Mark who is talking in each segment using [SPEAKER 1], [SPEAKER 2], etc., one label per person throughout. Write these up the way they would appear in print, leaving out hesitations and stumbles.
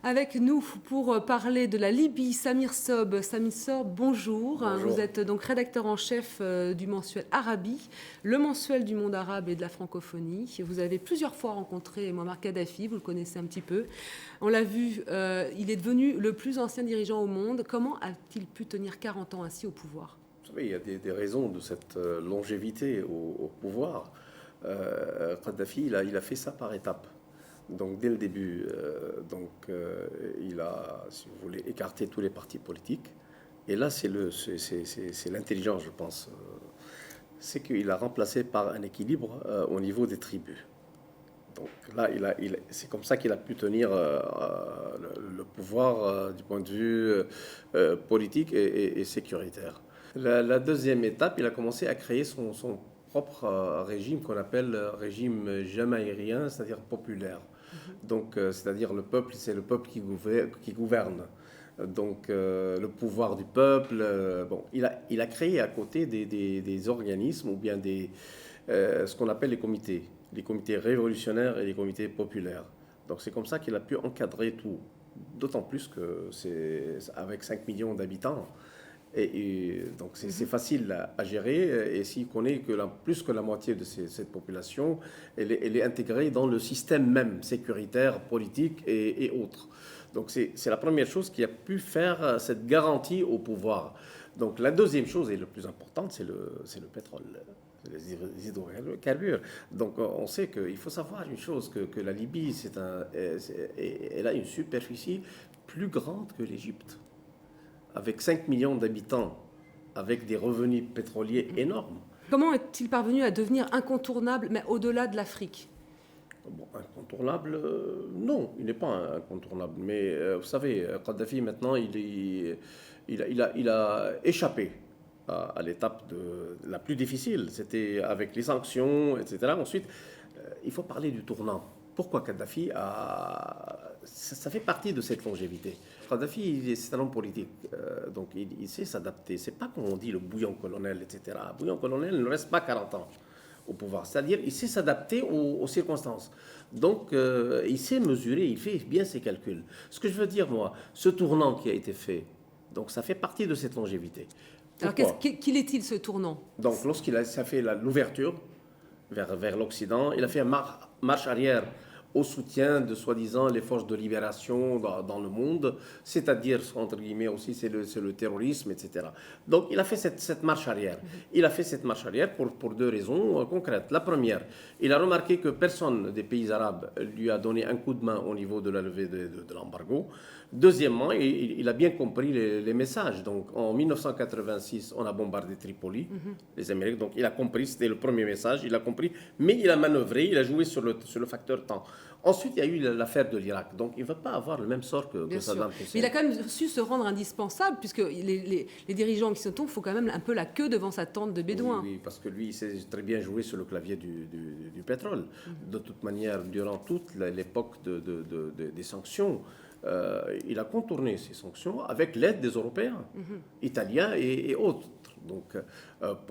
[SPEAKER 1] Avec nous pour parler de la Libye, Samir Sob. Samir Sob, bonjour.
[SPEAKER 2] Bonjour.
[SPEAKER 1] Vous êtes donc rédacteur en chef du mensuel Arabie, le mensuel du monde arabe et de la francophonie. Vous avez plusieurs fois rencontré Mouammar Kadhafi, vous le connaissez un petit peu. On l'a vu, il est devenu le plus ancien dirigeant au monde. Comment a-t-il pu tenir 40 ans ainsi au pouvoir?
[SPEAKER 2] Vous savez, il y a des raisons de cette longévité au pouvoir. Kadhafi, il a fait ça par étapes. Donc dès le début, il a, si vous voulez, écarté tous les partis politiques. Et là, c'est l'intelligence, je pense. C'est qu'il a remplacé par un équilibre au niveau des tribus. Donc là, c'est comme ça qu'il a pu tenir le pouvoir du point de vue politique et sécuritaire. La deuxième étape, il a commencé à créer son propre régime qu'on appelle régime jamaïrien, c'est-à-dire populaire. Donc, c'est-à-dire le peuple, c'est le peuple qui gouverne. Donc, le pouvoir du peuple. Bon, il a créé à côté des organismes ou bien ce qu'on appelle les comités révolutionnaires et les comités populaires. Donc, c'est comme ça qu'il a pu encadrer tout. D'autant plus que c'est avec 5 millions d'habitants. Donc c'est facile à gérer, et s'il connaît que plus que la moitié de cette population, elle est intégrée dans le système même sécuritaire, politique et autres. Donc c'est la première chose qui a pu faire cette garantie au pouvoir. Donc la deuxième chose, et le plus importante, c'est le pétrole, les hydrocarbures. Donc on sait qu'il faut savoir une chose, que la Libye, elle a une superficie plus grande que l'Égypte, avec 5 millions d'habitants, avec des revenus pétroliers énormes.
[SPEAKER 1] Comment est-il parvenu à devenir incontournable, mais au-delà de l'Afrique?
[SPEAKER 2] Bon, incontournable, non, il n'est pas incontournable. Mais vous savez, Kadhafi, maintenant, il a échappé à l'étape la plus difficile. C'était avec les sanctions, etc. Ensuite, il faut parler du tournant. Pourquoi Kadhafi ça fait partie de cette longévité. Kadhafi, c'est un homme politique, donc il sait s'adapter. C'est pas comme on dit le bouillon colonel, etc. Le bouillon colonel ne reste pas 40 ans au pouvoir. C'est-à-dire il sait s'adapter aux circonstances. Donc il sait mesurer, il fait bien ses calculs. Ce que je veux dire, moi, ce tournant qui a été fait, donc ça fait partie de cette longévité. Pourquoi?
[SPEAKER 1] Alors qu'il est-il ce tournant?
[SPEAKER 2] Donc lorsqu'il a fait l'ouverture vers l'Occident, il a fait une marche arrière au soutien de, soi-disant, les forces de libération dans le monde, c'est-à-dire, entre guillemets aussi, c'est le terrorisme, etc. Donc, il a fait cette marche arrière. Il a fait cette marche arrière pour deux raisons concrètes. La première, il a remarqué que personne des pays arabes lui a donné un coup de main au niveau de la levée de l'embargo. Deuxièmement, il a bien compris les messages. Donc, en 1986, on a bombardé Tripoli, les Américains. Donc, il a compris, c'était le premier message, il a compris, mais il a manœuvré, il a joué sur le facteur temps. Ensuite, il y a eu l'affaire de l'Irak. Donc, il ne va pas avoir le même sort que Saddam Hussein.
[SPEAKER 1] Mais il a quand même su se rendre indispensable, puisque les dirigeants qui se tombent font quand même un peu la queue devant sa tente de bédouins.
[SPEAKER 2] Oui, parce que lui, il sait très bien jouer sur le clavier du pétrole. De toute manière, durant toute l'époque des sanctions, il a contourné ces sanctions avec l'aide des Européens, Italiens et autres. Donc,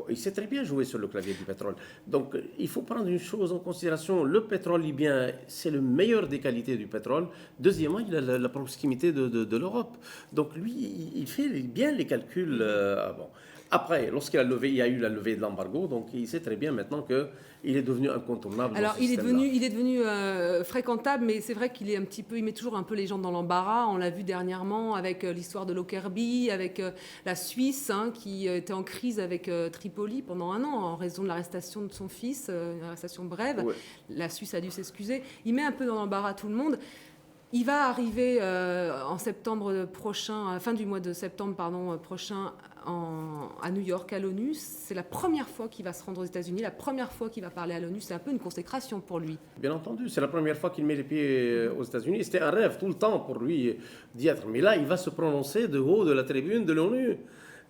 [SPEAKER 2] il sait très bien jouer sur le clavier du pétrole. Donc, il faut prendre une chose en considération. Le pétrole libyen, c'est le meilleur des qualités du pétrole. Deuxièmement, il a la proximité de l'Europe. Donc, lui, il fait bien les calculs avant. Après, lorsqu'il il y a eu la levée de l'embargo, donc il sait très bien maintenant qu'il est devenu incontournable.
[SPEAKER 1] Alors, il est devenu fréquentable, mais c'est vrai qu'il est il met toujours un peu les gens dans l'embarras. On l'a vu dernièrement avec l'histoire de Lockerbie, avec la Suisse, qui était en crise avec Tripoli pendant 1 an en raison de l'arrestation de son fils, une arrestation brève. Ouais. La Suisse a dû s'excuser. Il met un peu dans l'embarras tout le monde. Il va arriver en septembre prochain, fin du mois de septembre prochain, à New York, à l'ONU. C'est la première fois qu'il va se rendre aux États-Unis, la première fois qu'il va parler à l'ONU. C'est un peu une consécration pour lui.
[SPEAKER 2] Bien entendu, c'est la première fois qu'il met les pieds aux États-Unis. C'était un rêve tout le temps pour lui d'y être. Mais là, il va se prononcer de haut de la tribune de l'ONU.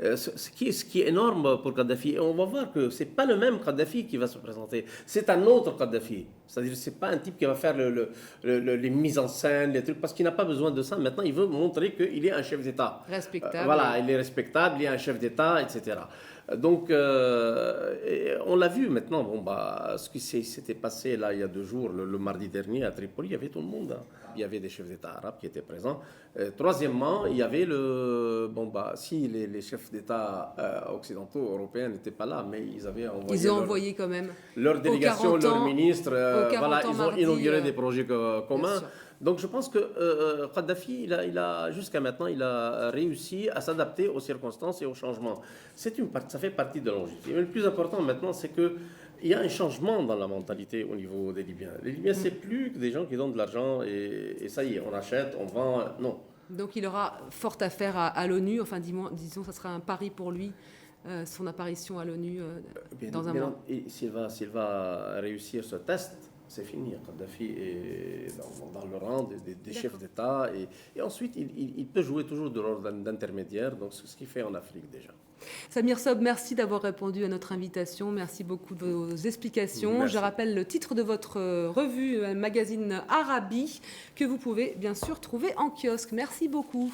[SPEAKER 2] Ce qui est énorme pour Kadhafi. Et on va voir que ce n'est pas le même Kadhafi qui va se présenter. C'est un autre Kadhafi. C'est-à-dire que ce n'est pas un type qui va faire les mises en scène, les trucs, parce qu'il n'a pas besoin de ça. Maintenant, il veut montrer qu'il est un chef d'État.
[SPEAKER 1] Respectable.
[SPEAKER 2] Voilà, il est respectable, il est un chef d'État, etc. Donc, on l'a vu maintenant. Bon, ce qui s'était passé là il y a 2 jours, le mardi dernier à Tripoli, il y avait tout le monde. Hein. Il y avait des chefs d'État arabes qui étaient présents. Troisièmement, il y avait si les chefs d'État occidentaux, européens n'étaient pas là, mais ils avaient envoyé.
[SPEAKER 1] Ils ont envoyé quand même.
[SPEAKER 2] Leur délégation, leurs ministres, voilà, ils ont inauguré des projets communs. Donc je pense que Kadhafi, jusqu'à maintenant, il a réussi à s'adapter aux circonstances et aux changements. Ça fait partie de l'objectif. Mais le plus important maintenant, c'est qu'il y a un changement dans la mentalité au niveau des Libyens. Les Libyens, c'est plus que des gens qui donnent de l'argent et ça y est, on achète, on vend. Non.
[SPEAKER 1] Donc il aura fort à faire à l'ONU. Enfin, disons, ça sera un pari pour lui. Son apparition à l'ONU dans un mois.
[SPEAKER 2] Et s'il va réussir ce test, c'est fini. Kadhafi est dans le rang des chefs d'État et ensuite il peut jouer toujours de rôle d'intermédiaire, donc c'est ce qu'il fait en Afrique déjà.
[SPEAKER 1] Samir Sob, merci d'avoir répondu à notre invitation. Merci beaucoup de vos explications.
[SPEAKER 2] Merci.
[SPEAKER 1] Je rappelle le titre de votre revue, magazine Arabie, que vous pouvez bien sûr trouver en kiosque. Merci beaucoup.